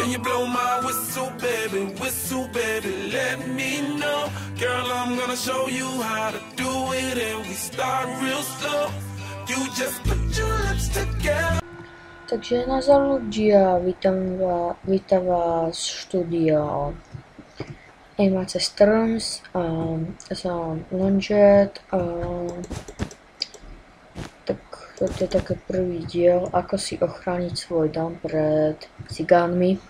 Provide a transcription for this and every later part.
Can you blow my whistle, baby, let me know. Girl, I'm gonna show you how to do it, and we start real slow. You just put your lips together. Takže nás ľudia, vítam vás štúdio Animace Stearns, som Longet, tak toto je také prvý diel, ako si ochrániť svoj dom pred cigánmi.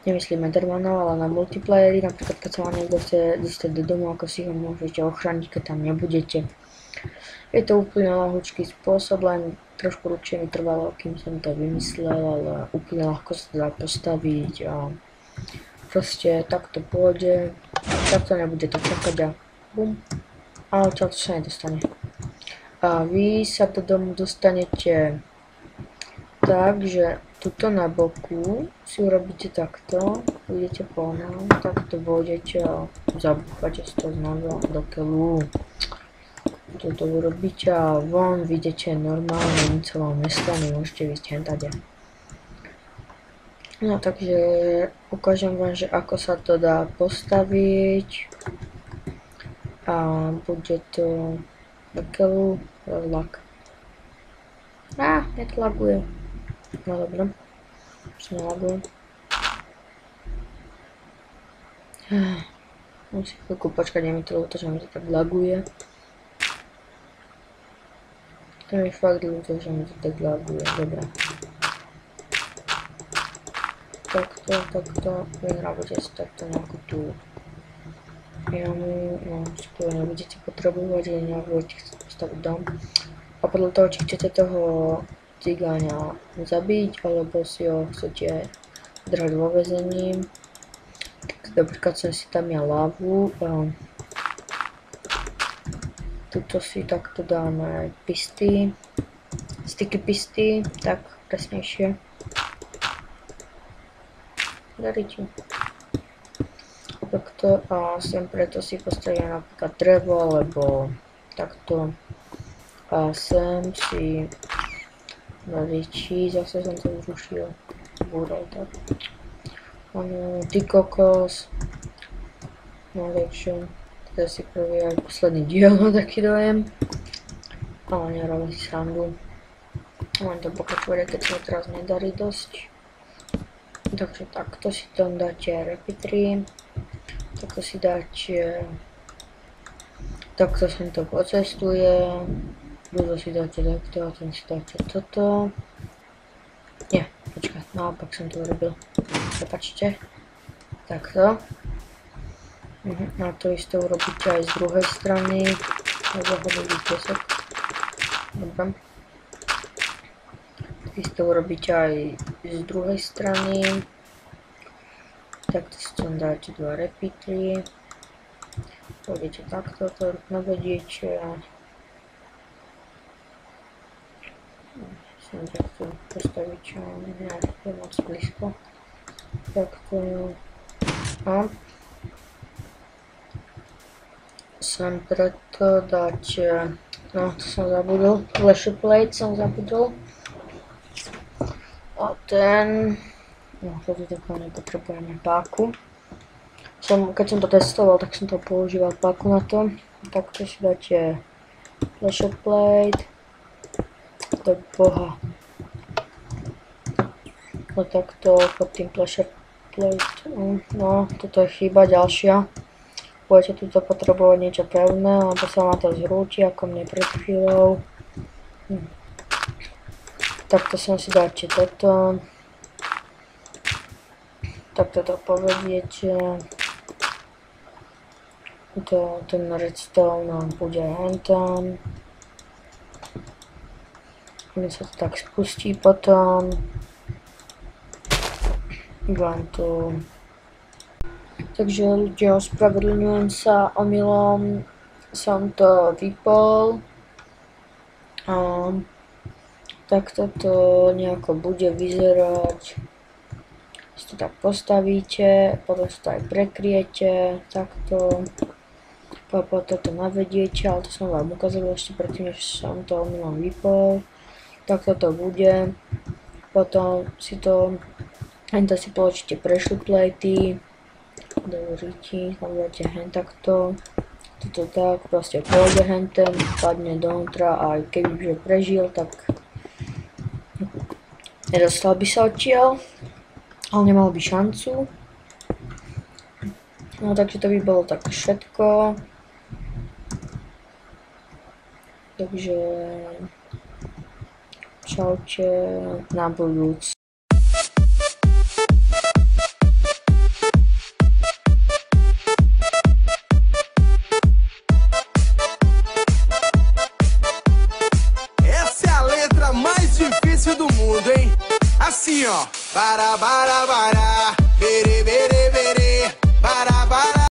Nemyslím Endermanov, ale na multiplayeri, napríklad keď sa vám niekto chce dostať do domu, ako si ho môžete ochrániť, keď tam nebudete. Je to úplne ľahúčký spôsob, len trošku ručie mi trvalo, kým som to vymyslel, ale úplne ľahko sa dá postaviť a proste takto pôjde, takto nebude to čakať a bum, ale to sa nedostane. A vy sa do domu dostanete tak, že tuto na boku si urobíte takto, idete po nám, takto vôjdete a zabúchate z toho znova do keľu. Toto urobíte a von vidíte normálne celého mesta, nemôžete vysť hentade. No takže ukážem vám, že ako sa to dá postaviť a bude to do keľu rozlak. Jak laguje. No dobré, už nelaguje. Musím chvíľku počkať, je mi to ľúto, že mi to tak laguje. To mi fakt ľúto, že mi to tak laguje, dobré. Takto, vyhrávate si takto nejakú tú jamu, no skôr nebudete potrebovať, ale nebudete chcieť postaviť dom. A podľa toho, či chcete toho cigáňa zabiť, alebo si ho chcete držať vo väzení. Napríklad som si tam ja lávu. Tuto si takto dáme pisty, sticky pisty, tak presnejšie. Daríte. Takto a sem preto si postavím napríklad drevo, alebo takto. A sem si naličí, zase som to zrušil, búral tak. Ano, ty kokos. No takže. To je si prvý aj posledný diel, taký dojem. Ale nerobím si srandu. Len to pokračovať, keď sa teraz nedarí dosť. Takže takto si tam dáte repeatry. Takto si dáte... Takto sem to pocestuje. Budu si dáte takto a ten si dáte toto. Nie, počkaj, naopak som to urobil. Prepačte. Takto. A to isté urobíte aj z druhej strany, lebo hodí piesok. Dobre. To isté urobíte aj z druhej strany. Takto si tam dáte dva repeatry. Pôjdete takto, to navediete. Musím takto postaviť, čo je moc blízko. Takto. A sem preto dať, no to som zabudol, flash plate som zabudol. A ten, no toto takové nepotrebujeme páku. Keď som to testoval, tak som to používal páku na to. Takto si dáte flash plate. Do boha. No takto pod tým flash plate, no toto je chyba ďalšia. Budete tuto potrebovať niečo pevné, alebo sa vám to zrúti, ako mne pred chvíľou. Takto sem si dáte toto. Takto to povediete. Ten redstone bude hentam. Mne sa to tak spustí potom. Vám to... Takže ľudia, ospravedlňujem sa, omylom som to vypol. Takto to nejako bude vyzerať. Si to tak postavíte, potom si to aj prekryjete, takto. Potom toto navediete, ale to som vám ukázal ešte predtým, než som to omylom vypol. Takto to bude. Potom si to Henta si položíte prešuplejty, do ryti, tam dáte hen takto, toto tak, proste pôjde hentem, padne donútra a aj kebyže prežil, tak nedostal by sa odtiaľ, ale nemal by šancu. No takže to by bolo tak všetko. Takže čaute, na budúc. Essa é a letra mais difícil do mundo, hein? Assim, ó. Para, para, para.